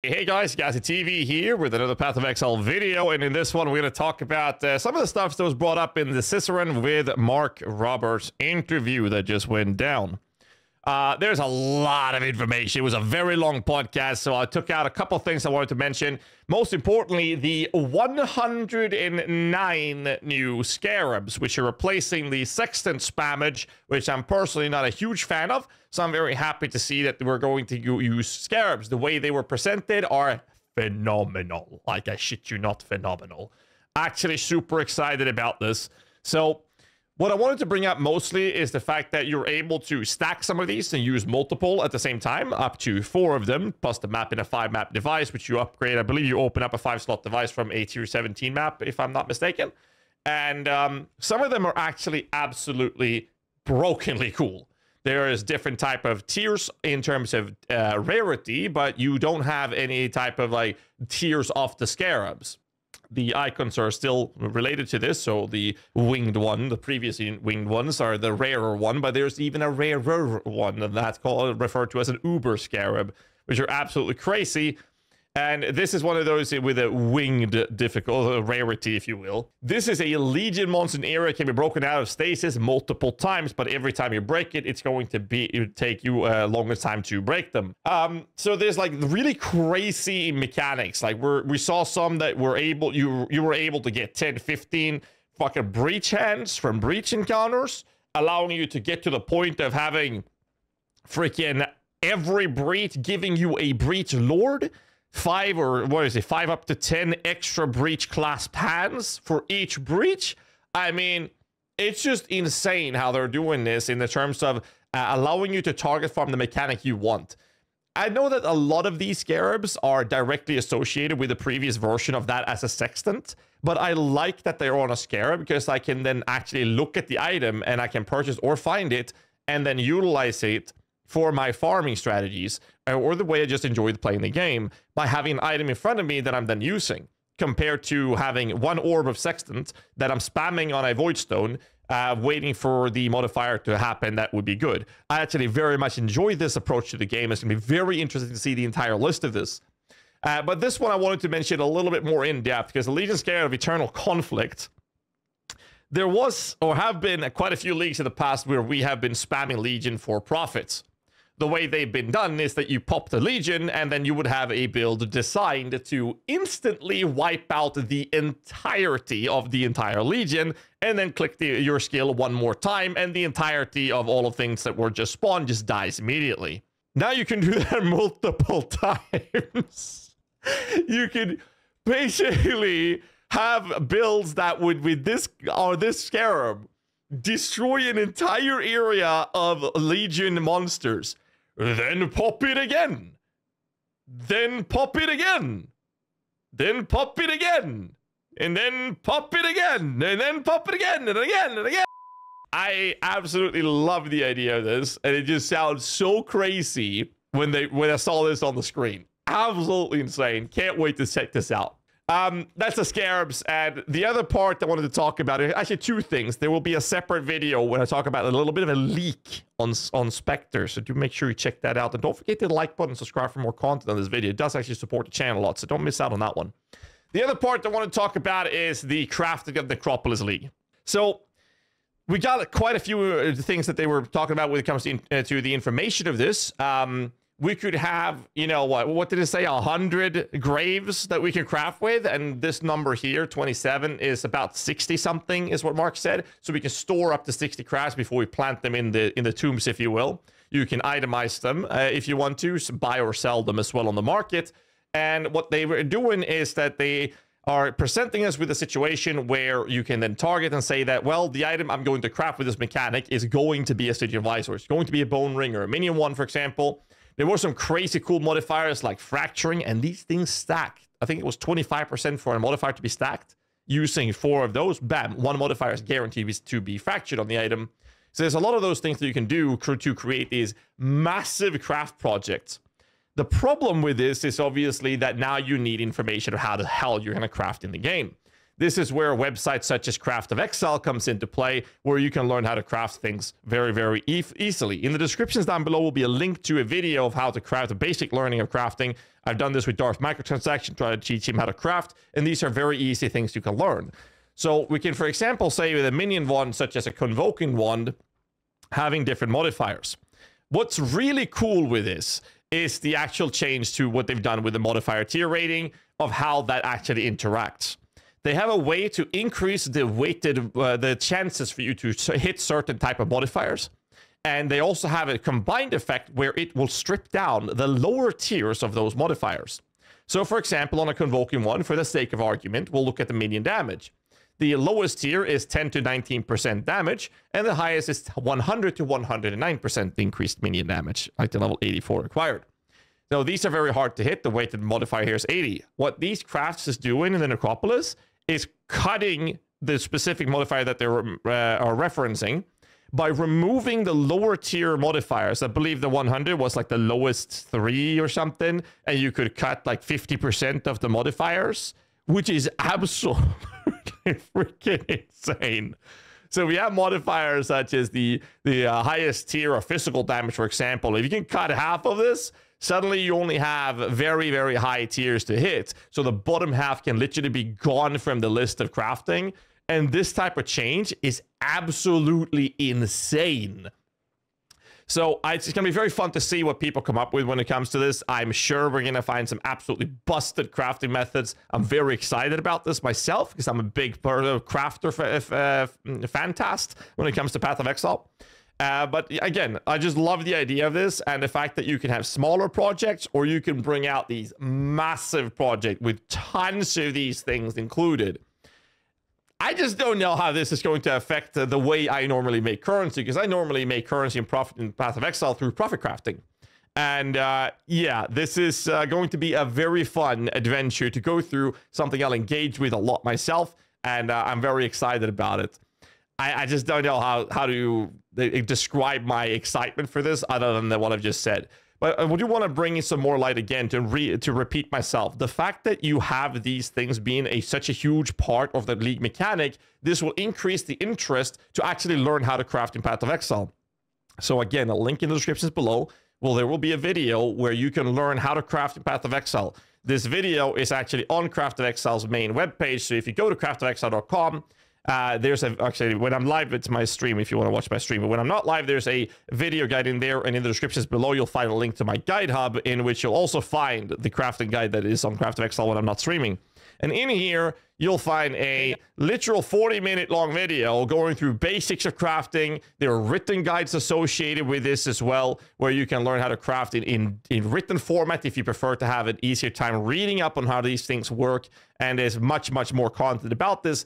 Hey guys, GHAZZY TV here with another Path of Exile video, and in this one we're going to talk about some of the stuff that was brought up in the Cicerone with Mark Roberts interview that just went down. There's a lot of information. It was a very long podcast, so I took out a couple things I wanted to mention. Most importantly, the 109 new scarabs, which are replacing the sextant spammage, which I'm personally not a huge fan of. So I'm very happy to see that we're going to use scarabs. The way they were presented are phenomenal. Like, I shit you not, phenomenal. Actually super excited about this. So what I wanted to bring up mostly is the fact that you're able to stack some of these and use multiple at the same time, up to 4 of them, plus the map in a 5-map device, which you upgrade. I believe you open up a 5-slot device from a tier 17 map, if I'm not mistaken. And some of them are actually absolutely brokenly cool. There is different type of tiers in terms of rarity, but you don't have any type of like tiers of the scarabs. The icons are still related to this, so the winged one, the previously winged ones are the rarer one, but there's even a rarer one, and that's referred to as an uber scarab, which are absolutely crazy. And this is one of those with a winged rarity, if you will. This is a Legion monster in area, can be broken out of stasis multiple times, but every time you break it, it's going to take you a longer time to break them. So there's like really crazy mechanics. Like we saw some that were able, you were able to get 10, 15 fucking breach hands from breach encounters, allowing you to get to the point of having freaking every breach giving you a breach lord. 5 up to 10 extra breach clasp hands for each breach. I mean, it's just insane how they're doing this in the terms of allowing you to target farm the mechanic you want. I know that a lot of these scarabs are directly associated with the previous version of that as a sextant, but I like that they're on a scarab because I can then actually look at the item and I can purchase or find it and then utilize it for my farming strategies, or the way I just enjoyed playing the game, by having an item in front of me that I'm then using, compared to having one orb of sextant that I'm spamming on a void stone, waiting for the modifier to happen. That would be good. I actually very much enjoy this approach to the game. It's going to be very interesting to see the entire list of this. But this one I wanted to mention a little bit more in depth, because the Legion Scarab of Eternal Conflict, there was, or have been, quite a few leagues in the past where we have been spamming Legion for profits. The way they've been done is that you pop the Legion and then you would have a build designed to instantly wipe out the entirety of the entire Legion, and then click your skill one more time and the entirety of all of things that were just spawned just dies immediately. Now you can do that multiple times. You can basically have builds that would, with this scarab, destroy an entire area of Legion monsters. Then pop it again. Then pop it again. Then pop it again. And then pop it again. And then pop it again and again and again. I absolutely love the idea of this, and it just sounds so crazy when I saw this on the screen. Absolutely insane. Can't wait to check this out. That's the scarabs, and the other part I wanted to talk about is actually 2 things. There will be a separate video when I talk about a little bit of a leak on Spectre, so do make sure you check that out, and don't forget to hit the like button and subscribe for more content on this video. It does actually support the channel a lot, so don't miss out on that one. The other part I want to talk about is the crafting of the Necropolis League. So we got quite a few things that they were talking about when it comes to the information of this. We could have, you know, what did it say, 100 graves that we can craft with, and this number here, 27, is about 60 something, is what Mark said. So we can store up to 60 crafts before we plant them in the tombs, if you will. You can itemize them if you want to, buy or sell them as well on the market. And what they were doing is that they are presenting us with a situation where you can then target and say that, well, the item I'm going to craft with this mechanic is going to be a Stygian Visor. It's going to be a Bone Ring or a Minion one, for example. There were some crazy cool modifiers like fracturing, and these things stack. I think it was 25% for a modifier to be stacked. Using 4 of those, bam, 1 modifier is guaranteed to be fractured on the item. So there's a lot of those things that you can do to create these massive craft projects. The problem with this is obviously that now you need information of how the hell you're going to craft in the game. This is where websites such as Craft of Excel comes into play, where you can learn how to craft things very, very easily. In the descriptions down below will be a link to a video of how to craft, a basic learning of crafting. I've done this with Darth Microtransaction, try to teach him how to craft, and these are very easy things you can learn. So we can, for example, say with a minion wand, such as a convoking wand, having different modifiers. What's really cool with this is the actual change to what they've done with the modifier tier rating of how that actually interacts. They have a way to increase the weighted, the chances for you to hit certain type of modifiers. And they also have a combined effect where it will strip down the lower tiers of those modifiers. So for example, on a convoking one, for the sake of argument, we'll look at the minion damage. The lowest tier is 10 to 19% damage, and the highest is 100 to 109% increased minion damage, like the level 84 required. Now, these are very hard to hit. The weighted modifier here is 80. What these crafts is doing in the Necropolis is cutting the specific modifier that they are referencing by removing the lower tier modifiers. I believe the 100 was like the lowest 3 or something, and you could cut like 50% of the modifiers, which is absolutely freaking insane. So we have modifiers such as the highest tier of physical damage, for example. If you can cut half of this, suddenly you only have very, very high tiers to hit. So the bottom half can literally be gone from the list of crafting. And this type of change is absolutely insane. So it's going to be very fun to see what people come up with when it comes to this. I'm sure we're going to find some absolutely busted crafting methods. I'm very excited about this myself because I'm a big crafter fantast when it comes to Path of Exile. But again, I just love the idea of this and the fact that you can have smaller projects or you can bring out these massive projects with tons of these things included. I just don't know how this is going to affect the way I normally make currency, because I normally make currency and profit in Path of Exile through profit crafting. And yeah, this is going to be a very fun adventure to go through, something I'll engage with a lot myself, and I'm very excited about it. I just don't know how to describe my excitement for this other than what I've just said. But I do want to bring in some more light again to repeat myself. The fact that you have these things being such a huge part of the League mechanic, this will increase the interest to actually learn how to craft in Path of Exile. So again, a link in the descriptions below. Well, there will be a video where you can learn how to craft in Path of Exile. This video is actually on Craft of Exile's main webpage. So if you go to craftofexile.com, there's actually, when I'm live, it's my stream if you want to watch my stream. But when I'm not live, there's a video guide in there, and in the descriptions below, you'll find a link to my guide hub, in which you'll also find the crafting guide that is on Craft of Exile when I'm not streaming. And in here, you'll find a literal 40-minute long video going through basics of crafting. There are written guides associated with this as well, where you can learn how to craft in written format if you prefer to have an easier time reading up on how these things work. And there's much, much more content about this,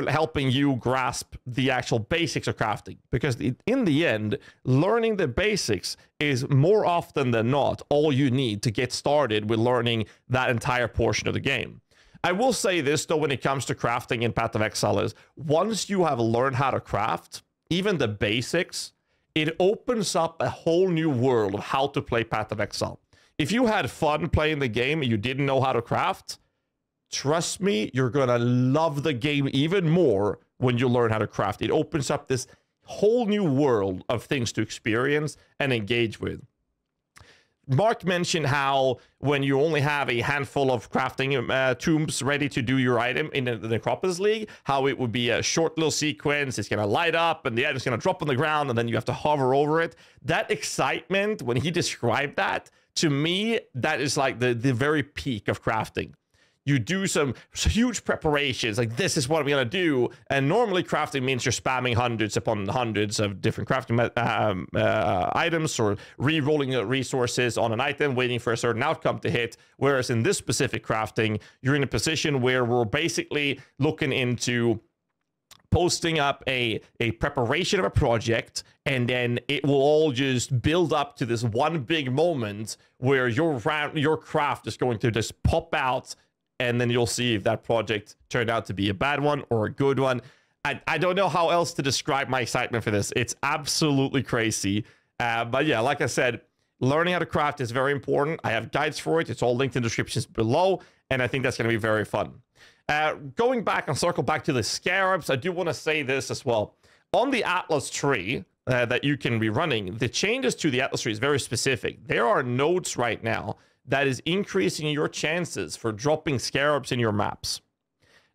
helping you grasp the actual basics of crafting, because in the end, learning the basics is more often than not all you need to get started with learning that entire portion of the game. I will say this though, when it comes to crafting in Path of Exile, is once you have learned how to craft, even the basics, it opens up a whole new world of how to play Path of Exile. If you had fun playing the game and you didn't know how to craft, trust me, you're gonna love the game even more when you learn how to craft. It opens up this whole new world of things to experience and engage with. Mark mentioned how when you only have a handful of crafting tombs ready to do your item in the Necropolis League, how it would be a short little sequence, it's gonna light up and the item's gonna drop on the ground and then you have to hover over it. That excitement, when he described that, to me, that is like the very peak of crafting. You do some huge preparations, like this is what I'm going to do. And normally crafting means you're spamming hundreds upon hundreds of different crafting items, or re-rolling resources on an item, waiting for a certain outcome to hit. Whereas in this specific crafting, you're in a position where we're basically looking into posting up a preparation of a project, and then it will all just build up to this one big moment where your craft is going to just pop out. And then you'll see if that project turned out to be a bad one or a good one. I don't know how else to describe my excitement for this. It's absolutely crazy. But yeah, like I said, learning how to craft is very important. I have guides for it. It's all linked in the descriptions below. And I think that's going to be very fun. Going back and circle back to the scarabs, I do want to say this as well. On the Atlas tree that you can be running, the changes to the Atlas tree is very specific. There are nodes right now that is increasing your chances for dropping scarabs in your maps.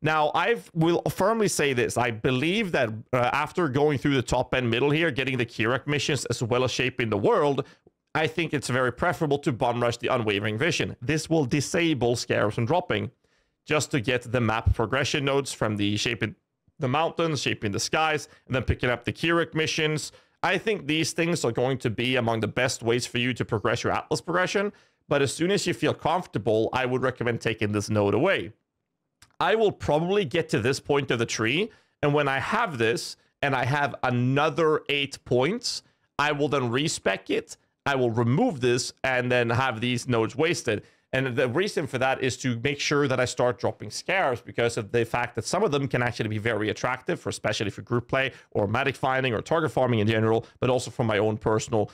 Now, I will firmly say this. I believe that after going through the top and middle here, getting the Kirak missions as well as shaping the world, I think it's very preferable to bum rush the Unwavering Vision. This will disable scarabs from dropping just to get the map progression nodes from the shaping the mountains, shaping the skies, and then picking up the Kirak missions. I think these things are going to be among the best ways for you to progress your Atlas progression. But as soon as you feel comfortable, I would recommend taking this node away. I will probably get to this point of the tree, and when I have this, and I have another 8 points, I will then respec it, I will remove this, and then have these nodes wasted. And the reason for that is to make sure that I start dropping scarabs, because of the fact that some of them can actually be very attractive, for especially for group play, or magic finding, or target farming in general, but also for my own personal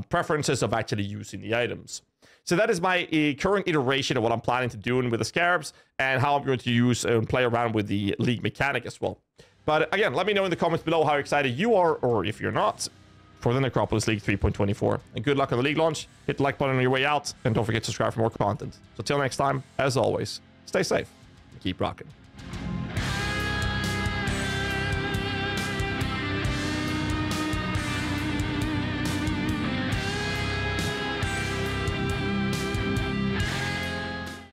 preferences of actually using the items. So that is my current iteration of what I'm planning to do with the scarabs, and how I'm going to use and play around with the league mechanic as well. But again, let me know in the comments below how excited you are, or if you're not, for the Necropolis League 3.24. And good luck on the league launch. Hit the like button on your way out, and don't forget to subscribe for more content. So till next time, as always, stay safe and keep rocking.